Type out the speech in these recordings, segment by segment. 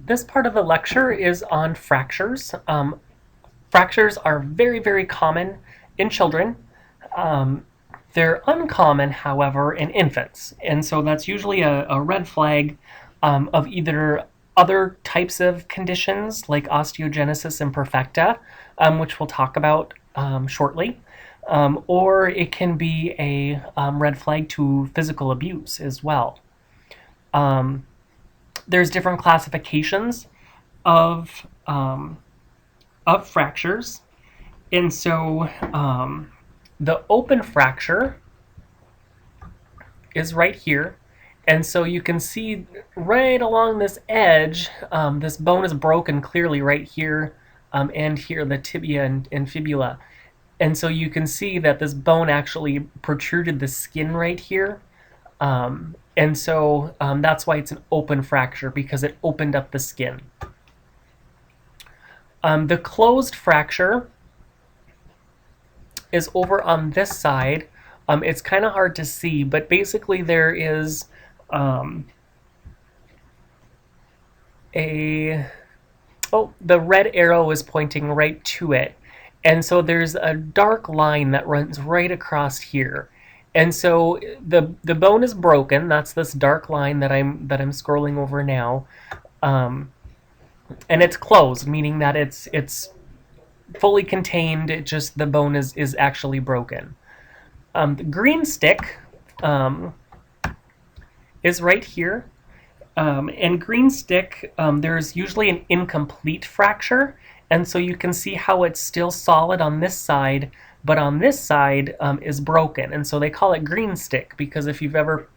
This part of the lecture is on fractures. Fractures are very, very common in children. Um, they're uncommon, however, in infants. And so that's usually a red flag of either other types of conditions like osteogenesis imperfecta, which we'll talk about shortly, or it can be a red flag to physical abuse as well. There's different classifications of fractures, and so the open fracture is right here, and so you can see right along this edge, this bone is broken clearly right here and here, the tibia and fibula, and so you can see that this bone actually protruded the skin right here. And so that's why it's an open fracture, because it opened up the skin. The closed fracture is over on this side. It's kind of hard to see, but basically there is the red arrow is pointing right to it. And so there's a dark line that runs right across here. And so the bone is broken. That's this dark line that I'm scrolling over now, and it's closed, meaning that it's fully contained. It just the bone is actually broken. The green stick is right here, and green stick there's usually an incomplete fracture, and so you can see how it's still solid on this side, but on this side is broken, and so they call it green stick, because if you've ever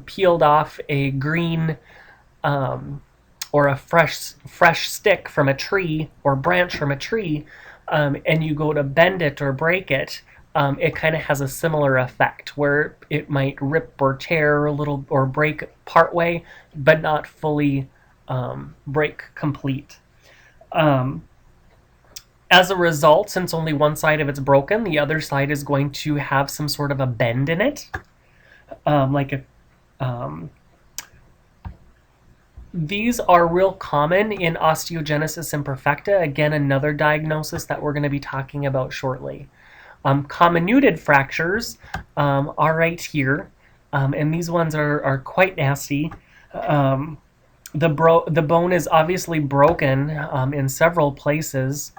peeled off a green or a fresh stick from a tree or branch from a tree, and you go to bend it or break it, it kind of has a similar effect where it might rip or tear a little or break partway, but not fully break complete. As a result, since only one side of it's broken, the other side is going to have some sort of a bend in it. These are real common in osteogenesis imperfecta. Again, another diagnosis that we're going to be talking about shortly. Comminuted fractures are right here, and these ones are quite nasty. The bone is obviously broken in several places.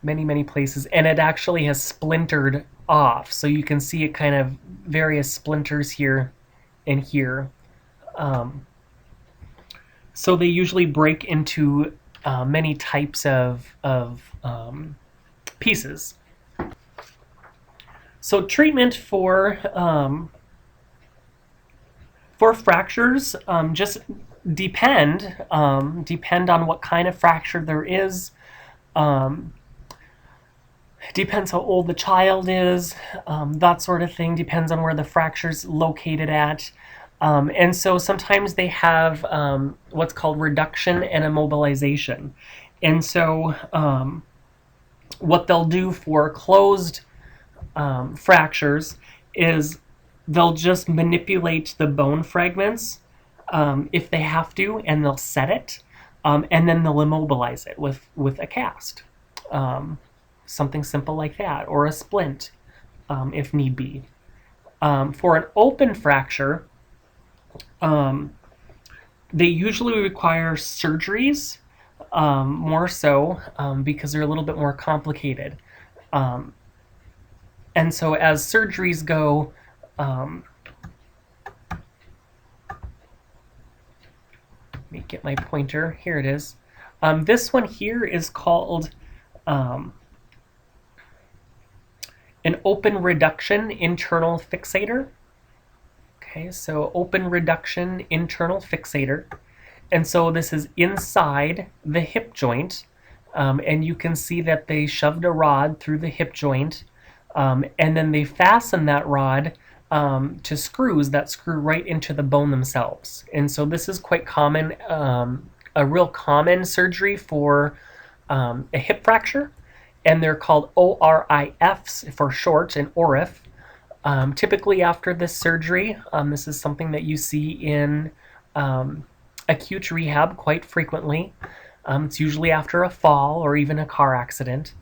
Many places, and it actually has splintered off, so you can see it kind of various splinters here and here. So they usually break into many types of pieces. So treatment for fractures just depend on what kind of fracture there is. Depends how old the child is, that sort of thing. Depends on where the fracture's located at. And so sometimes they have what's called reduction and immobilization. And so what they'll do for closed fractures is they'll just manipulate the bone fragments if they have to, and they'll set it, and then they'll immobilize it with a cast. Something simple like that, or a splint if need be. For an open fracture, they usually require surgeries, more so because they're a little bit more complicated. And so as surgeries go, let me get my pointer. Here it is. This one here is called an open reduction internal fixator. Okay, so open reduction internal fixator. And so this is inside the hip joint, and you can see that they shoved a rod through the hip joint, and then they fasten that rod to screws that screw right into the bone themselves. And so this is quite common, a real common surgery for a hip fracture, and they're called ORIFs for short, and ORIF. Typically after this surgery, this is something that you see in acute rehab quite frequently. It's usually after a fall or even a car accident.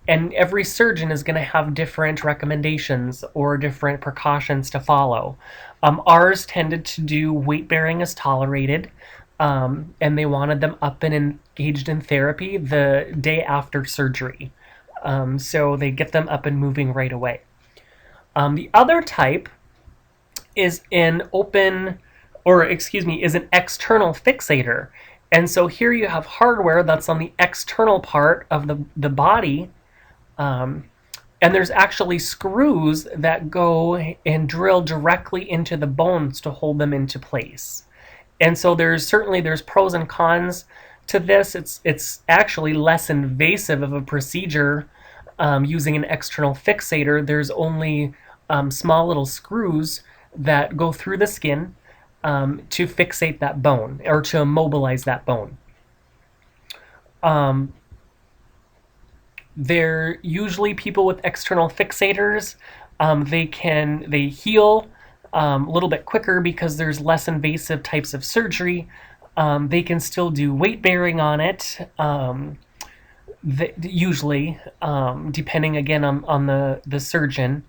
And every surgeon is going to have different recommendations or different precautions to follow. Ours tended to do weight bearing as tolerated, and they wanted them up and engaged in therapy the day after surgery. So they get them up and moving right away. The other type is an is an external fixator. And so here you have hardware that's on the external part of the body, and there's actually screws that go and drill directly into the bones to hold them into place. And so there's pros and cons to this. It's actually less invasive of a procedure using an external fixator. There's only small little screws that go through the skin to fixate that bone or to immobilize that bone. They're usually people with external fixators. They heal a little bit quicker because there's less invasive types of surgery. They can still do weight bearing on it, usually, depending again on the surgeon.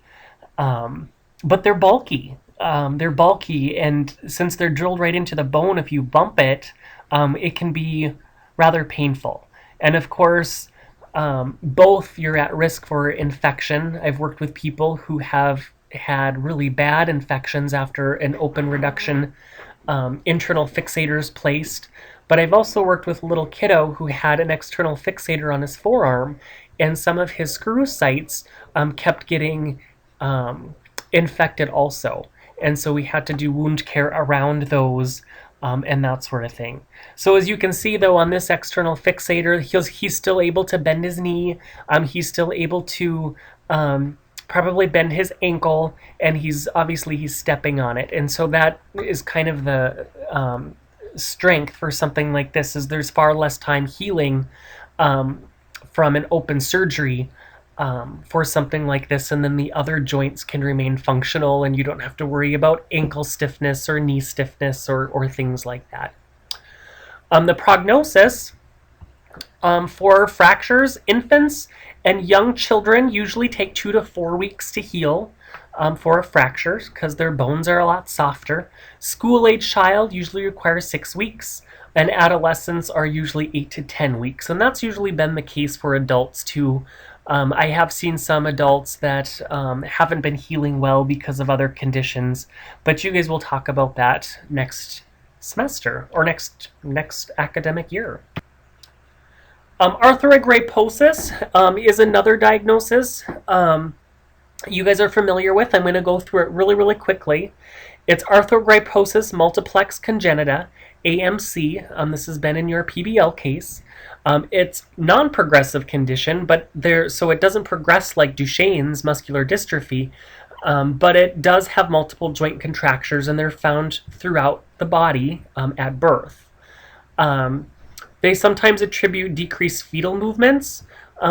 But they're bulky. And since they're drilled right into the bone, if you bump it, it can be rather painful. And of course, both you're at risk for infection. I've worked with people who have had really bad infections after an open reduction, internal fixators placed. But I've also worked with a little kiddo who had an external fixator on his forearm, and some of his screw sites kept getting infected also. And so we had to do wound care around those and that sort of thing. So as you can see, though, on this external fixator, he's still able to bend his knee. He's still able to probably bend his ankle, and he's stepping on it. And so that is kind of the strength for something like this, is there's far less time healing from an open surgery for something like this, and then the other joints can remain functional, and you don't have to worry about ankle stiffness or knee stiffness or things like that. The prognosis for fractures, infants and young children usually take 2 to 4 weeks to heal for a fracture because their bones are a lot softer. School-age child usually requires 6 weeks, and adolescents are usually 8 to 10 weeks, and that's usually been the case for adults too. I have seen some adults that haven't been healing well because of other conditions, but you guys will talk about that next semester or next academic year. Arthrogryposis is another diagnosis you guys are familiar with. I'm going to go through it really, really quickly. It's arthrogryposis multiplex congenita, AMC. This has been in your PBL case. It's non-progressive condition, so it doesn't progress like Duchenne's muscular dystrophy, but it does have multiple joint contractures, and they're found throughout the body at birth. They sometimes attribute decreased fetal movements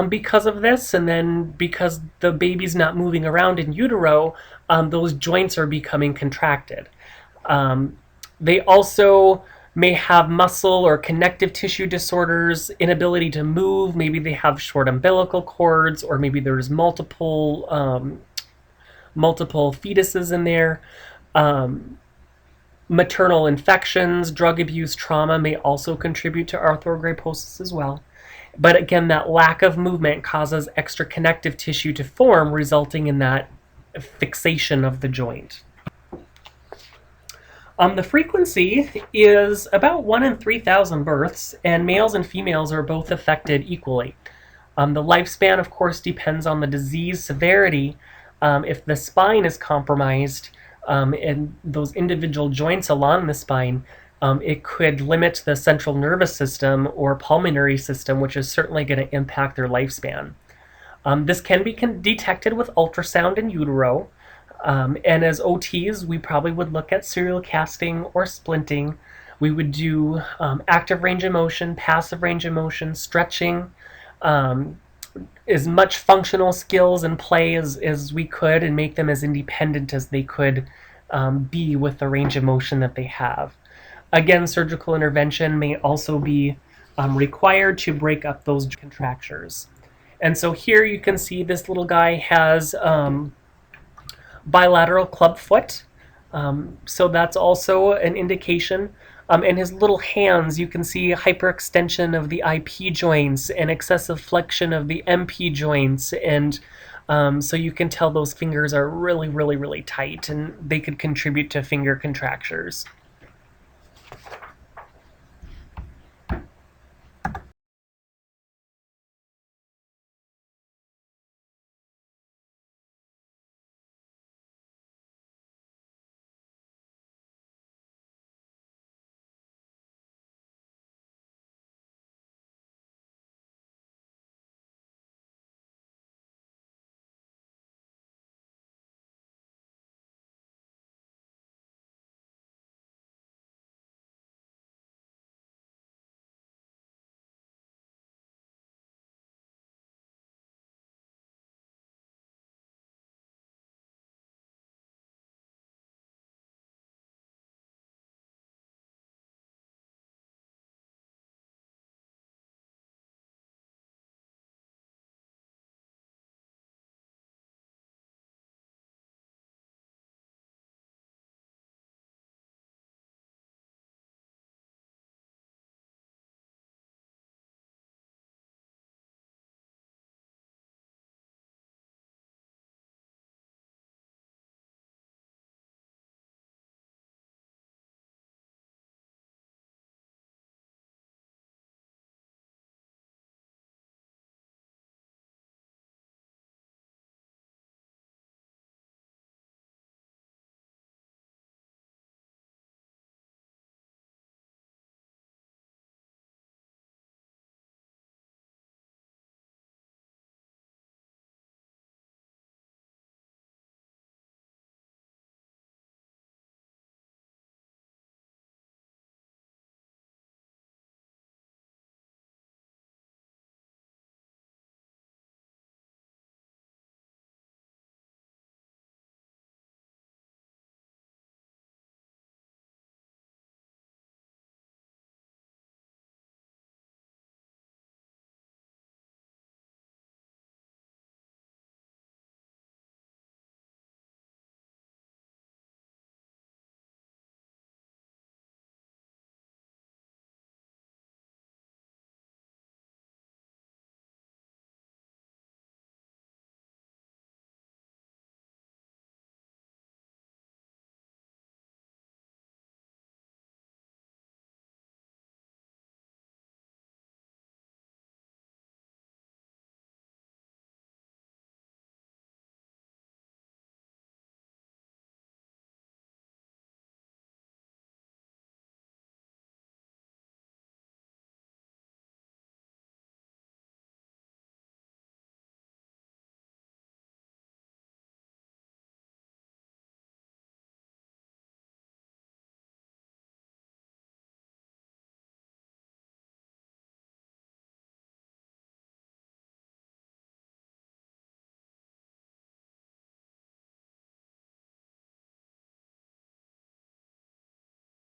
because of this, and then because the baby's not moving around in utero, those joints are becoming contracted. They also may have muscle or connective tissue disorders, inability to move. Maybe they have short umbilical cords, or maybe there's multiple fetuses in there. Maternal infections, drug abuse, trauma may also contribute to arthrogryposis as well. But again, that lack of movement causes extra connective tissue to form, resulting in that fixation of the joint. The frequency is about 1 in 3,000 births, and males and females are both affected equally. The lifespan, of course, depends on the disease severity. If the spine is compromised and those individual joints along the spine, it could limit the central nervous system or pulmonary system, which is certainly going to impact their lifespan. This can be detected with ultrasound in utero. And as OTs, we probably would look at serial casting or splinting. We would do active range of motion, passive range of motion, stretching, as much functional skills and play as we could and make them as independent as they could be with the range of motion that they have. Again, surgical intervention may also be required to break up those contractures. And so here you can see this little guy has bilateral club foot. So that's also an indication. In his little hands, you can see hyperextension of the IP joints and excessive flexion of the MP joints. And so you can tell those fingers are really, really, really tight, and they could contribute to finger contractures.